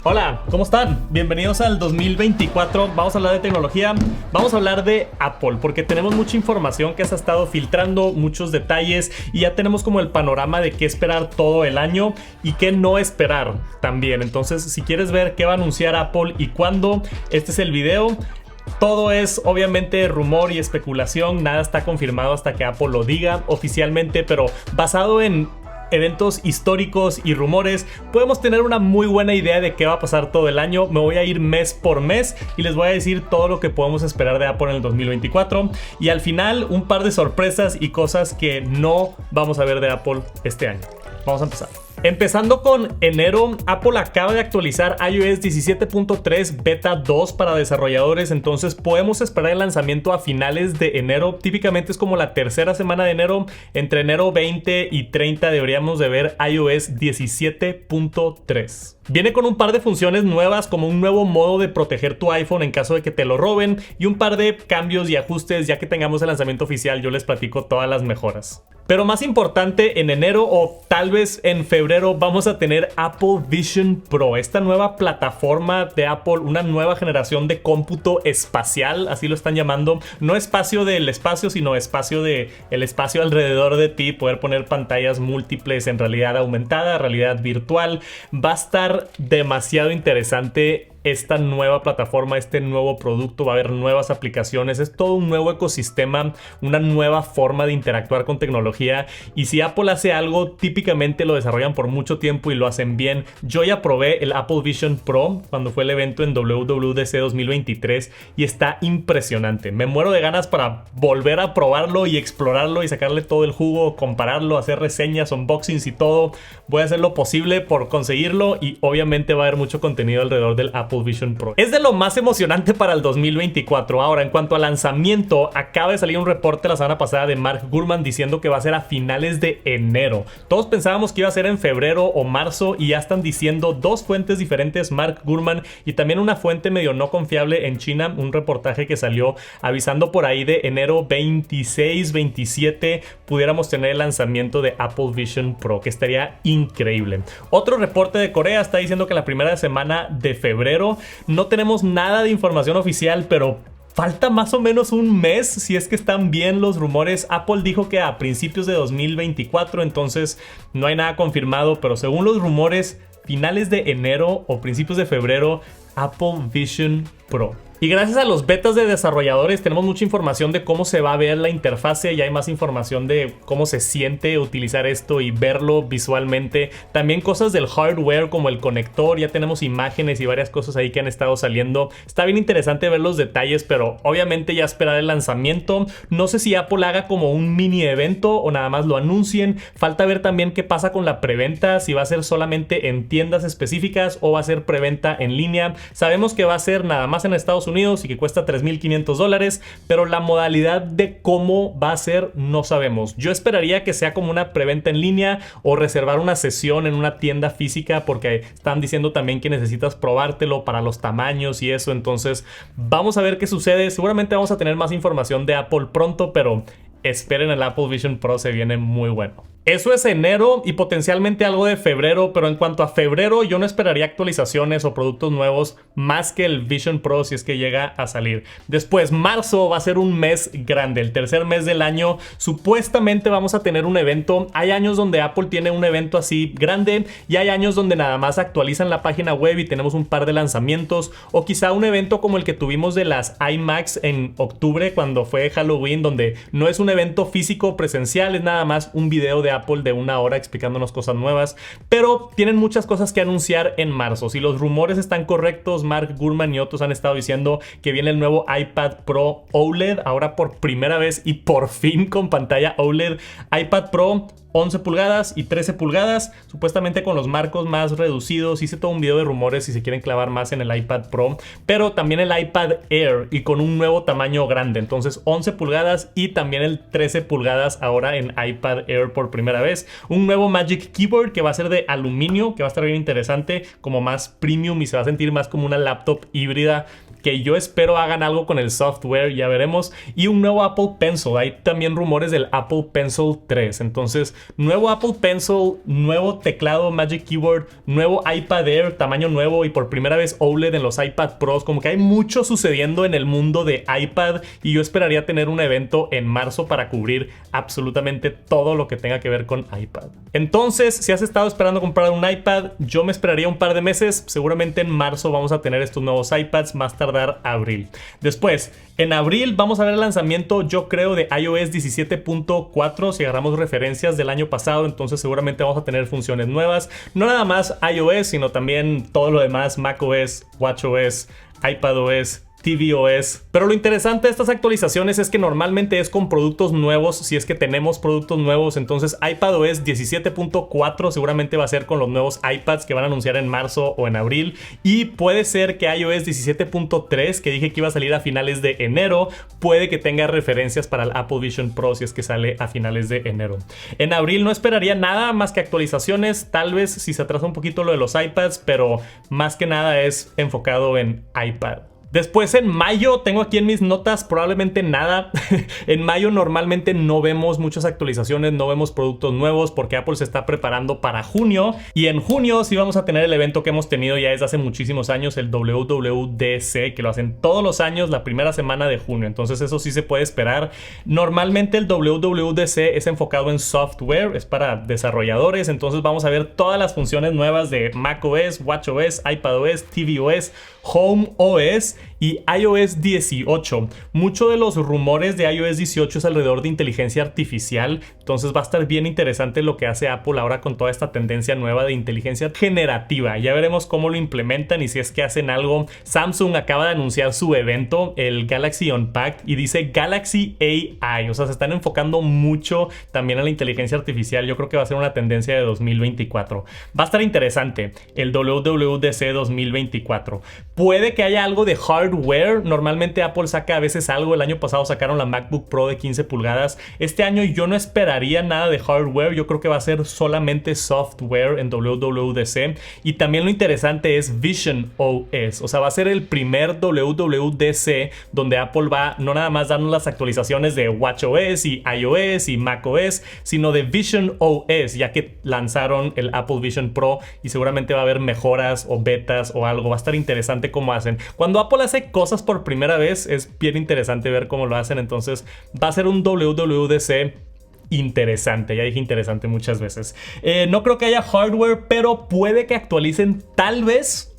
Hola, ¿cómo están? Bienvenidos al 2024. Vamos a hablar de tecnología, vamos a hablar de Apple, porque tenemos mucha información que se ha estado filtrando, muchos detalles, y ya tenemos como el panorama de qué esperar todo el año y qué no esperar también. Entonces, si quieres ver qué va a anunciar Apple y cuándo, este es el video. Todo es obviamente rumor y especulación, nada está confirmado hasta que Apple lo diga oficialmente, pero basado en eventos históricos y rumores, podemos tener una muy buena idea de qué va a pasar todo el año. Me voy a ir mes por mes y les voy a decir todo lo que podemos esperar de Apple en el 2024. Y al final, un par de sorpresas y cosas que no vamos a ver de Apple este año. Vamos a empezar. Empezando con enero, Apple acaba de actualizar iOS 17.3 Beta 2 para desarrolladores, entonces podemos esperar el lanzamiento a finales de enero. Típicamente es como la tercera semana de enero. Entre enero 20 y 30 deberíamos de ver iOS 17.3. Viene con un par de funciones nuevas, como un nuevo modo de proteger tu iPhone en caso de que te lo roben, y un par de cambios y ajustes. Ya que tengamos el lanzamiento oficial, yo les platico todas las mejoras. Pero más importante, en enero o tal vez en febrero vamos a tener Apple Vision Pro, esta nueva plataforma de Apple, una nueva generación de cómputo espacial, así lo están llamando. No espacio del espacio, sino espacio de el espacio alrededor de ti, poder poner pantallas múltiples en realidad aumentada, realidad virtual. Va a estar demasiado interesante esta nueva plataforma, este nuevo producto. Va a haber nuevas aplicaciones, es todo un nuevo ecosistema, una nueva forma de interactuar con tecnología. Y si Apple hace algo, típicamente lo desarrollan por mucho tiempo y lo hacen bien. Yo ya probé el Apple Vision Pro cuando fue el evento en WWDC 2023 y está impresionante. Me muero de ganas para volver a probarlo y explorarlo y sacarle todo el jugo, compararlo, hacer reseñas, unboxings y todo. Voy a hacer lo posible por conseguirlo y obviamente va a haber mucho contenido alrededor del Apple Vision Pro. Es de lo más emocionante para el 2024. Ahora, en cuanto al lanzamiento, acaba de salir un reporte la semana pasada de Mark Gurman diciendo que va a ser a finales de enero. Todos pensábamos que iba a ser en febrero o marzo y ya están diciendo dos fuentes diferentes, Mark Gurman y también una fuente medio no confiable en China, un reportaje que salió avisando por ahí de enero 26-27 pudiéramos tener el lanzamiento de Apple Vision Pro, que estaría increíble. Otro reporte de Corea está diciendo que la primera semana de febrero. No tenemos nada de información oficial, pero falta más o menos un mes si es que están bien los rumores. Apple dijo que a principios de 2024, entonces no hay nada confirmado, pero según los rumores, finales de enero o principios de febrero, Apple Vision Pro. Y gracias a los betas de desarrolladores tenemos mucha información de cómo se va a ver la interfase. Ya hay más información de cómo se siente utilizar esto y verlo visualmente. También cosas del hardware como el conector. Ya tenemos imágenes y varias cosas ahí que han estado saliendo. Está bien interesante ver los detalles, pero obviamente ya esperar el lanzamiento. No sé si Apple haga como un mini evento o nada más lo anuncien. Falta ver también qué pasa con la preventa. Si va a ser solamente en tiendas específicas o va a ser preventa en línea. Sabemos que va a ser nada más en Estados Unidos y que cuesta $3,500, pero la modalidad de cómo va a ser no sabemos. Yo esperaría que sea como una preventa en línea o reservar una sesión en una tienda física, porque están diciendo también que necesitas probártelo para los tamaños y eso. Entonces vamos a ver qué sucede. Seguramente vamos a tener más información de Apple pronto, pero esperen, el Apple Vision Pro se viene muy bueno. Eso es enero y potencialmente algo de febrero, pero en cuanto a febrero yo no esperaría actualizaciones o productos nuevos más que el Vision Pro si es que llega a salir. Después, marzo va a ser un mes grande, el tercer mes del año. Supuestamente vamos a tener un evento. Hay años donde Apple tiene un evento así grande y hay años donde nada más actualizan la página web y tenemos un par de lanzamientos, o quizá un evento como el que tuvimos de las iMacs en octubre cuando fue Halloween, donde no es un evento físico presencial, es nada más un video de Apple de 1 hora explicándonos cosas nuevas, pero tienen muchas cosas que anunciar en marzo. Si los rumores están correctos, Mark Gurman y otros han estado diciendo que viene el nuevo iPad Pro OLED, ahora por primera vez y por fin con pantalla OLED. iPad Pro 11 pulgadas y 13 pulgadas, supuestamente con los marcos más reducidos. Hice todo un video de rumores si se quieren clavar más en el iPad Pro, pero también el iPad Air y con un nuevo tamaño grande. Entonces 11 pulgadas y también el 13 pulgadas ahora en iPad Air por primera vez. Un nuevo Magic Keyboard que va a ser de aluminio, que va a estar bien interesante, como más premium y se va a sentir más como una laptop híbrida, que yo espero hagan algo con el software, ya veremos. Y un nuevo Apple Pencil, hay también rumores del Apple Pencil 3, entonces nuevo Apple Pencil, nuevo teclado Magic Keyboard, nuevo iPad Air, tamaño nuevo y por primera vez OLED en los iPad Pros. Como que hay mucho sucediendo en el mundo de iPad y yo esperaría tener un evento en marzo para cubrir absolutamente todo lo que tenga que ver con iPad. Entonces, si has estado esperando comprar un iPad, yo me esperaría un par de meses. Seguramente en marzo vamos a tener estos nuevos iPads, más tardar abril. Después, en abril vamos a ver el lanzamiento, yo creo, de iOS 17.4. Si agarramos referencias del año pasado, entonces seguramente vamos a tener funciones nuevas. No nada más iOS, sino también todo lo demás, macOS, watchOS, iPadOS, tvOS. Pero lo interesante de estas actualizaciones es que normalmente es con productos nuevos. Si es que tenemos productos nuevos, entonces iPadOS 17.4 seguramente va a ser con los nuevos iPads que van a anunciar en marzo o en abril, y puede ser que iOS 17.3, que dije que iba a salir a finales de enero, puede que tenga referencias para el Apple Vision Pro si es que sale a finales de enero. En abril no esperaría nada más que actualizaciones, tal vez si se atrasa un poquito lo de los iPads, pero más que nada es enfocado en iPad. Después en mayo, tengo aquí en mis notas probablemente nada. En mayo normalmente no vemos muchas actualizaciones, no vemos productos nuevos porque Apple se está preparando para junio. Y en junio sí vamos a tener el evento que hemos tenido ya desde hace muchísimos años, el WWDC, que lo hacen todos los años la primera semana de junio. Entonces eso sí se puede esperar. Normalmente el WWDC es enfocado en software, es para desarrolladores. Entonces vamos a ver todas las funciones nuevas de macOS, watchOS, iPadOS, tvOS, HomeOS y iOS 18. Mucho de los rumores de iOS 18 es alrededor de inteligencia artificial, entonces va a estar bien interesante lo que hace Apple ahora con toda esta tendencia nueva de inteligencia generativa. Ya veremos cómo lo implementan y si es que hacen algo. Samsung acaba de anunciar su evento, el Galaxy Unpacked, y dice Galaxy AI, o sea, se están enfocando mucho también a la inteligencia artificial. Yo creo que va a ser una tendencia de 2024. Va a estar interesante el WWDC 2024. Puede que haya algo de hardware. Normalmente Apple saca a veces algo. El año pasado sacaron la MacBook Pro de 15 pulgadas. Este año yo no esperaría nada de hardware. Yo creo que va a ser solamente software en WWDC. Y también lo interesante es Vision OS. O sea, va a ser el primer WWDC donde Apple va no nada más darnos las actualizaciones de watchOS y iOS y macOS, sino de Vision OS, ya que lanzaron el Apple Vision Pro y seguramente va a haber mejoras o betas o algo. Va a estar interesante cómo hacen. Cuando Apple hace cosas por primera vez es bien interesante ver cómo lo hacen. Entonces va a ser un WWDC interesante. Ya dije interesante muchas veces. No creo que haya hardware, pero puede que actualicen tal vez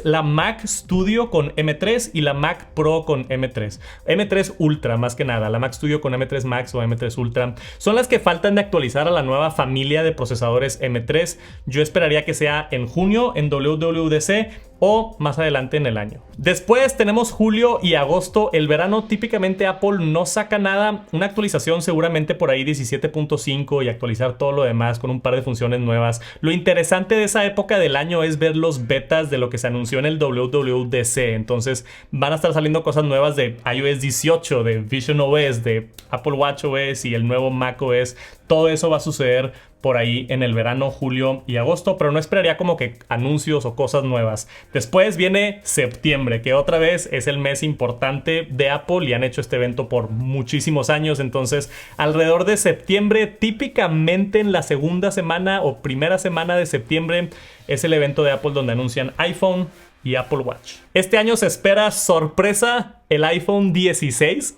la Mac Studio con M3 y la Mac Pro con M3. M3 Ultra más que nada. La Mac Studio con M3 Max o M3 Ultra son las que faltan de actualizar a la nueva familia de procesadores M3. Yo esperaría que sea en junio en WWDC o más adelante en el año. Después tenemos julio y agosto. El verano típicamente Apple no saca nada. Una actualización seguramente por ahí 17.5 y actualizar todo lo demás con un par de funciones nuevas. Lo interesante de esa época del año es ver los betas de lo que se anunció en el WWDC. Entonces van a estar saliendo cosas nuevas de iOS 18, de Vision OS, de Apple watchOS y el nuevo macOS. Todo eso va a suceder por ahí en el verano, julio y agosto, pero no esperaría como que anuncios o cosas nuevas. Después viene septiembre, que otra vez es el mes importante de Apple y han hecho este evento por muchísimos años. Entonces, alrededor de septiembre, típicamente en la segunda semana o primera semana de septiembre, es el evento de Apple donde anuncian iPhone y Apple Watch. Este año se espera sorpresa, el iPhone 16.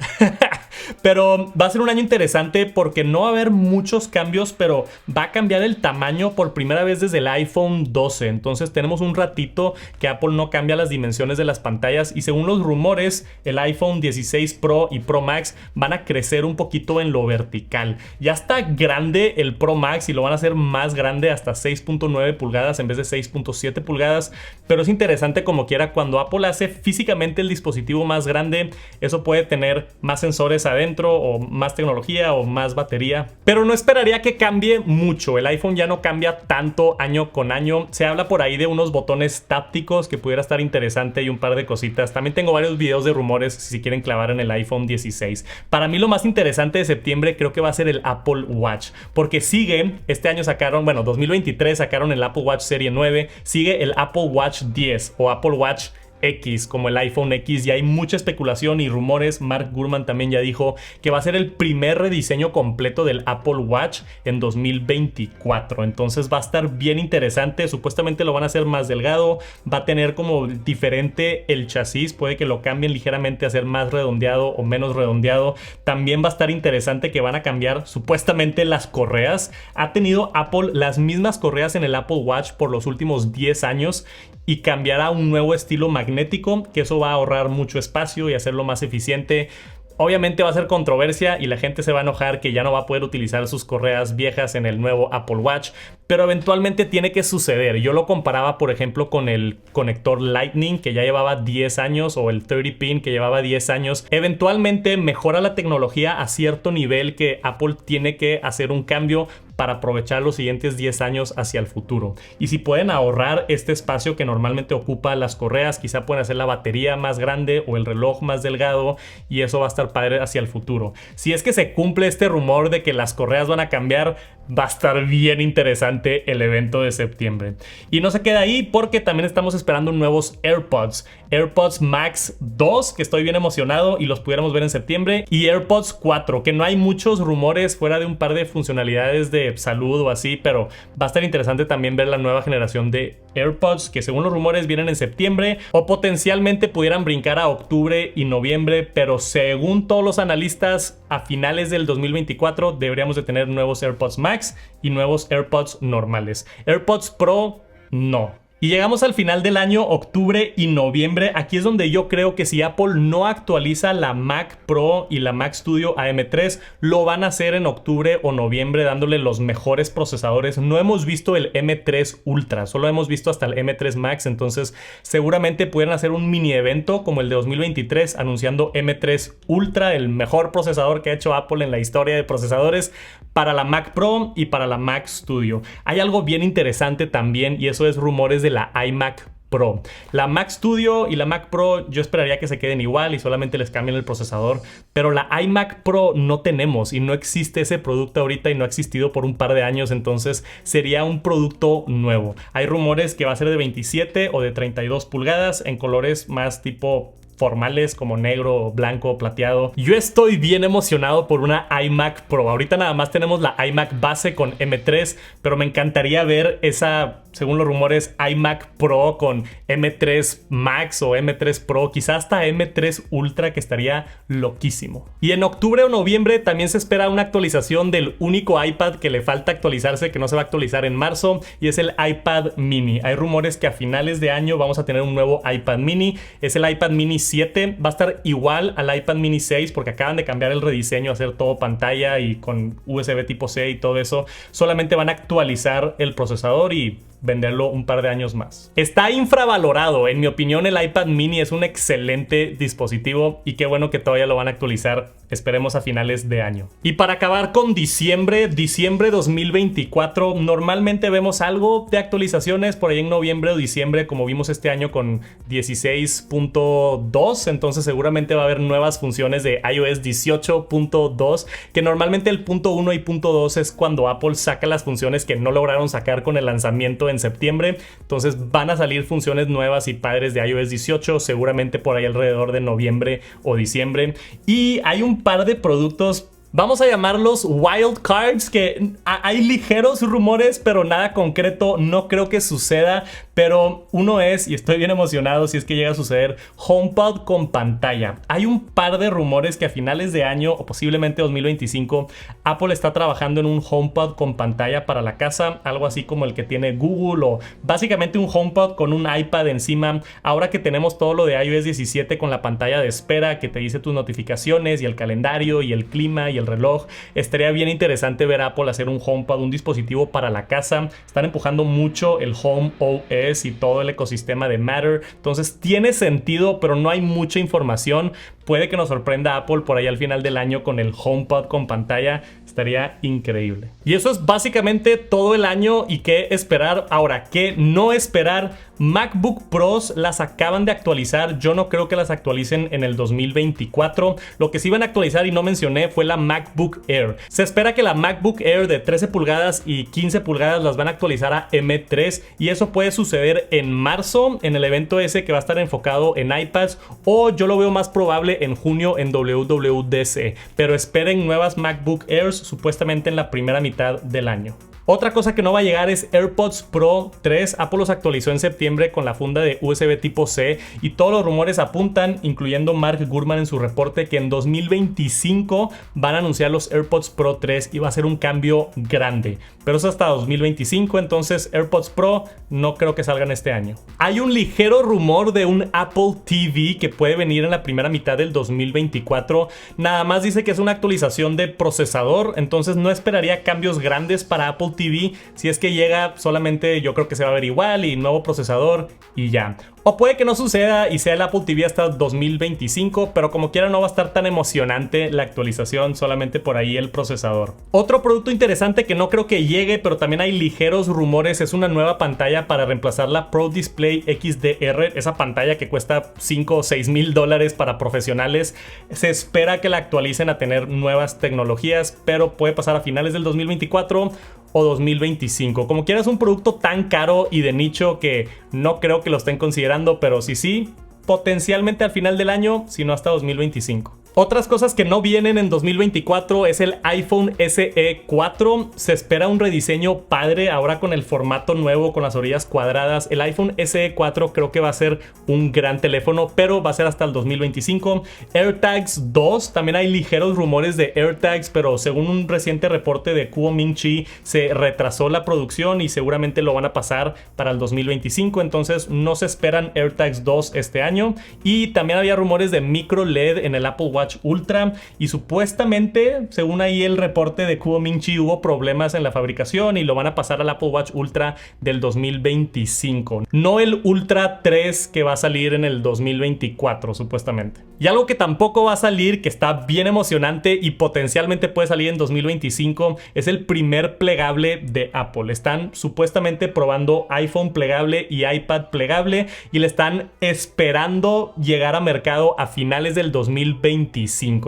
Pero va a ser un año interesante porque no va a haber muchos cambios, pero va a cambiar el tamaño por primera vez desde el iPhone 12. Entonces tenemos un ratito que Apple no cambia las dimensiones de las pantallas y según los rumores, el iPhone 16 Pro y Pro Max van a crecer un poquito en lo vertical. Ya está grande el Pro Max y lo van a hacer más grande hasta 6.9 pulgadas en vez de 6.7 pulgadas. Pero es interesante como quiera, cuando Apple hace físicamente el dispositivo más grande, eso puede tener más sensores adentro o más tecnología o más batería, pero no esperaría que cambie mucho. El iPhone ya no cambia tanto año con año. Se habla por ahí de unos botones tácticos que pudiera estar interesante y un par de cositas. También tengo varios videos de rumores si quieren clavar en el iPhone 16. Para mí lo más interesante de septiembre creo que va a ser el Apple Watch, porque sigue, este año sacaron, 2023 sacaron el Apple Watch Serie 9, sigue el Apple Watch 10 o Apple Watch X, como el iPhone X, y hay mucha especulación y rumores. Mark Gurman también ya dijo que va a ser el primer rediseño completo del Apple Watch en 2024. Entonces va a estar bien interesante. Supuestamente lo van a hacer más delgado, va a tener como diferente el chasis, puede que lo cambien ligeramente a ser más redondeado o menos redondeado. También va a estar interesante que van a cambiar supuestamente las correas. Ha tenido Apple las mismas correas en el Apple Watch por los últimos 10 años y cambiará un nuevo estilo magnético, que eso va a ahorrar mucho espacio y hacerlo más eficiente. Obviamente va a ser controversia y la gente se va a enojar que ya no va a poder utilizar sus correas viejas en el nuevo Apple Watch, pero eventualmente tiene que suceder. Yo lo comparaba, por ejemplo, con el conector Lightning, que ya llevaba 10 años, o el 30 pin, que llevaba 10 años. Eventualmente mejora la tecnología a cierto nivel que Apple tiene que hacer un cambio para aprovechar los siguientes 10 años hacia el futuro. Y si pueden ahorrar este espacio que normalmente ocupa las correas, quizá pueden hacer la batería más grande o el reloj más delgado, y eso va a estar padre hacia el futuro. Si es que se cumple este rumor de que las correas van a cambiar, va a estar bien interesante el evento de septiembre. Y no se queda ahí, porque también estamos esperando nuevos AirPods Max 2, que estoy bien emocionado y los pudiéramos ver en septiembre, y AirPods 4, que no hay muchos rumores fuera de un par de funcionalidades de salud o así, pero va a estar interesante también ver la nueva generación de AirPods, que según los rumores vienen en septiembre, o potencialmente pudieran brincar a octubre y noviembre, pero según todos los analistas, a finales del 2024 deberíamos de tener nuevos AirPods Max y nuevos AirPods normales. AirPods Pro, no. Y llegamos al final del año, octubre y noviembre. Aquí es donde yo creo que si Apple no actualiza la Mac Pro y la Mac Studio AM3, lo van a hacer en octubre o noviembre, dándole los mejores procesadores. No hemos visto el M3 Ultra, solo hemos visto hasta el M3 Max. Entonces seguramente pueden hacer un mini evento como el de 2023 anunciando M3 Ultra, el mejor procesador que ha hecho Apple en la historia de procesadores, para la Mac Pro y para la Mac Studio. Hay algo bien interesante también, y eso es rumores de la iMac Pro. La Mac Studio y la Mac Pro yo esperaría que se queden igual y solamente les cambien el procesador, pero la iMac Pro no tenemos y no existe ese producto ahorita, y no ha existido por un par de años. Entonces sería un producto nuevo. Hay rumores que va a ser de 27 o de 32 pulgadas en colores más tipo formales como negro, blanco, plateado. Yo estoy bien emocionado por una iMac Pro. Ahorita nada más tenemos la iMac base con M3, pero me encantaría ver esa, según los rumores, iMac Pro con M3 Max o M3 Pro, quizás hasta M3 Ultra, que estaría loquísimo. Y en octubre o noviembre también se espera una actualización del único iPad que le falta actualizarse, que no se va a actualizar en marzo, y es el iPad mini. Hay rumores que a finales de año vamos a tener un nuevo iPad mini. Es el iPad mini 7, va a estar igual al iPad mini 6 porque acaban de cambiar el rediseño, hacer todo pantalla y con USB tipo C y todo eso. Solamente van a actualizar el procesador y venderlo un par de años más. Está infravalorado, en mi opinión. El iPad mini es un excelente dispositivo y qué bueno que todavía lo van a actualizar. Esperemos a finales de año. Y para acabar con diciembre 2024, normalmente vemos algo de actualizaciones por ahí en noviembre o diciembre, como vimos este año con 16.2. Entonces seguramente va a haber nuevas funciones de iOS 18.2, que normalmente el punto 1 y punto 2 es cuando Apple saca las funciones que no lograron sacar con el lanzamiento en septiembre. Entonces van a salir funciones nuevas y padres de iOS 18 seguramente por ahí alrededor de noviembre o diciembre. Y hay un par de productos, vamos a llamarlos wild cards, que hay ligeros rumores pero nada concreto, no creo que suceda. Pero uno es, y estoy bien emocionado si es que llega a suceder, HomePod con pantalla. Hay un par de rumores que a finales de año o posiblemente 2025 Apple está trabajando en un HomePod con pantalla para la casa, algo así como el que tiene Google, o básicamente un HomePod con un iPad encima. Ahora que tenemos todo lo de iOS 17 con la pantalla de espera que te dice tus notificaciones y el calendario y el clima y el reloj, estaría bien interesante ver a Apple hacer un HomePod, un dispositivo para la casa. Están empujando mucho el Home OS y todo el ecosistema de Matter, entonces tiene sentido, pero no hay mucha información. Puede que nos sorprenda Apple por ahí al final del año con el HomePod con pantalla. Estaría increíble. Y eso es básicamente todo el año y qué esperar. Ahora, qué no esperar. MacBook Pros las acaban de actualizar. Yo no creo que las actualicen en el 2024. Lo que sí van a actualizar y no mencioné fue la MacBook Air. Se espera que la MacBook Air de 13 pulgadas y 15 pulgadas las van a actualizar a M3 y eso puede suceder en marzo en el evento ese que va a estar enfocado en iPads, o yo lo veo más probable en junio en WWDC, pero esperen nuevas MacBook Airs supuestamente en la primera mitad del año. Otra cosa que no va a llegar es AirPods Pro 3. Apple los actualizó en septiembre con la funda de USB tipo C y todos los rumores apuntan, incluyendo Mark Gurman en su reporte, que en 2025 van a anunciar los AirPods Pro 3 y va a ser un cambio grande. Pero es hasta 2025, entonces AirPods Pro no creo que salgan este año. Hay un ligero rumor de un Apple TV que puede venir en la primera mitad del 2024. Nada más dice que es una actualización de procesador, entonces no esperaría cambios grandes para Apple TV. Si es que llega, solamente yo creo que se va a ver igual y nuevo procesador y ya. O puede que no suceda y sea el Apple TV hasta 2025, pero como quiera no va a estar tan emocionante la actualización, solamente por ahí el procesador. Otro producto interesante que no creo que llegue, pero también hay ligeros rumores, es una nueva pantalla para reemplazar la Pro Display XDR, esa pantalla que cuesta 5 o 6 mil dólares para profesionales. Se espera que la actualicen a tener nuevas tecnologías, pero puede pasar a finales del 2024 o 2025. Como quiera, es un producto tan caro y de nicho que no creo que lo estén considerando, pero sí, potencialmente al final del año, si no hasta 2025. Otras cosas que no vienen en 2024 es el iPhone SE 4. Se espera un rediseño padre ahora con el formato nuevo, con las orillas cuadradas. El iPhone SE 4 creo que va a ser un gran teléfono, pero va a ser hasta el 2025. AirTags 2, también hay ligeros rumores de AirTags, pero según un reciente reporte de Kuo Ming-chi, se retrasó la producción y seguramente lo van a pasar para el 2025. Entonces no se esperan AirTags 2 este año. Y también había rumores de micro LED en el Apple Watch Ultra y supuestamente, según ahí el reporte de Kuo Ming-chi, hubo problemas en la fabricación y lo van a pasar al Apple Watch Ultra del 2025, no el Ultra 3 que va a salir en el 2024 supuestamente. Y algo que tampoco va a salir, que está bien emocionante y potencialmente puede salir en 2025, es el primer plegable de Apple. Están supuestamente probando iPhone plegable y iPad plegable y le están esperando llegar a mercado a finales del 2025.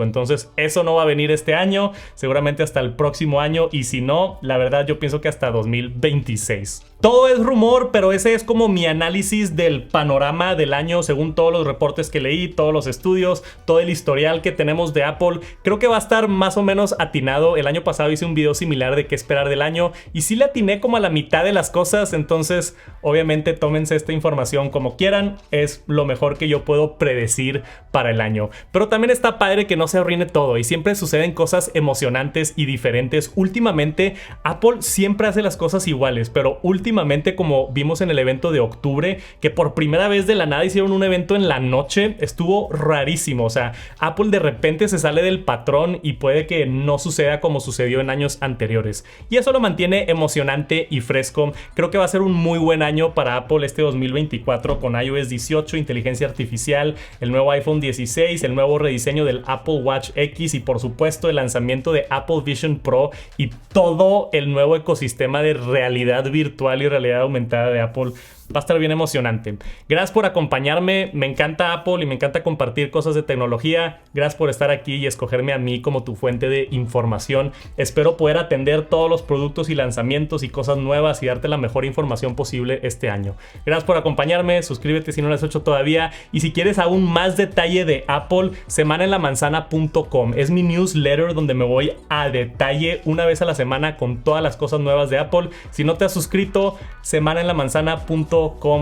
Entonces eso no va a venir este año, seguramente hasta el próximo año, y si no, la verdad yo pienso que hasta 2026. Todo es rumor, pero ese es como mi análisis del panorama del año según todos los reportes que leí, todos los estudios, todo el historial que tenemos de Apple. Creo que va a estar más o menos atinado. El año pasado hice un video similar de qué esperar del año y sí le atiné como a la mitad de las cosas, entonces obviamente tómense esta información como quieran, es lo mejor que yo puedo predecir para el año. Pero también está padre que no se arruine todo y siempre suceden cosas emocionantes y diferentes. Últimamente Apple siempre hace las cosas iguales, pero últimamente, como vimos en el evento de octubre, que por primera vez de la nada hicieron un evento en la noche, estuvo rarísimo. O sea, Apple de repente se sale del patrón y puede que no suceda como sucedió en años anteriores. Y eso lo mantiene emocionante y fresco. Creo que va a ser un muy buen año para Apple este 2024 con iOS 18, inteligencia artificial, el nuevo iPhone 16, el nuevo rediseño del Apple Watch X y por supuesto el lanzamiento de Apple Vision Pro y todo el nuevo ecosistema de realidad virtual y realidad aumentada de Apple. Va a estar bien emocionante. Gracias por acompañarme. Me encanta Apple y me encanta compartir cosas de tecnología. Gracias por estar aquí y escogerme a mí como tu fuente de información. Espero poder atender todos los productos y lanzamientos y cosas nuevas y darte la mejor información posible este año. Gracias por acompañarme. Suscríbete si no lo has hecho todavía. Y si quieres aún más detalle de Apple, semanaenlamanzana.com. Es mi newsletter donde me voy a detalle una vez a la semana con todas las cosas nuevas de Apple. Si no te has suscrito, semanaenlamanzana.com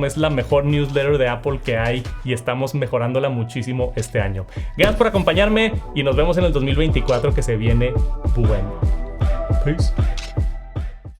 es la mejor newsletter de Apple que hay y estamos mejorándola muchísimo este año. Gracias por acompañarme y nos vemos en el 2024 que se viene bueno. Peace.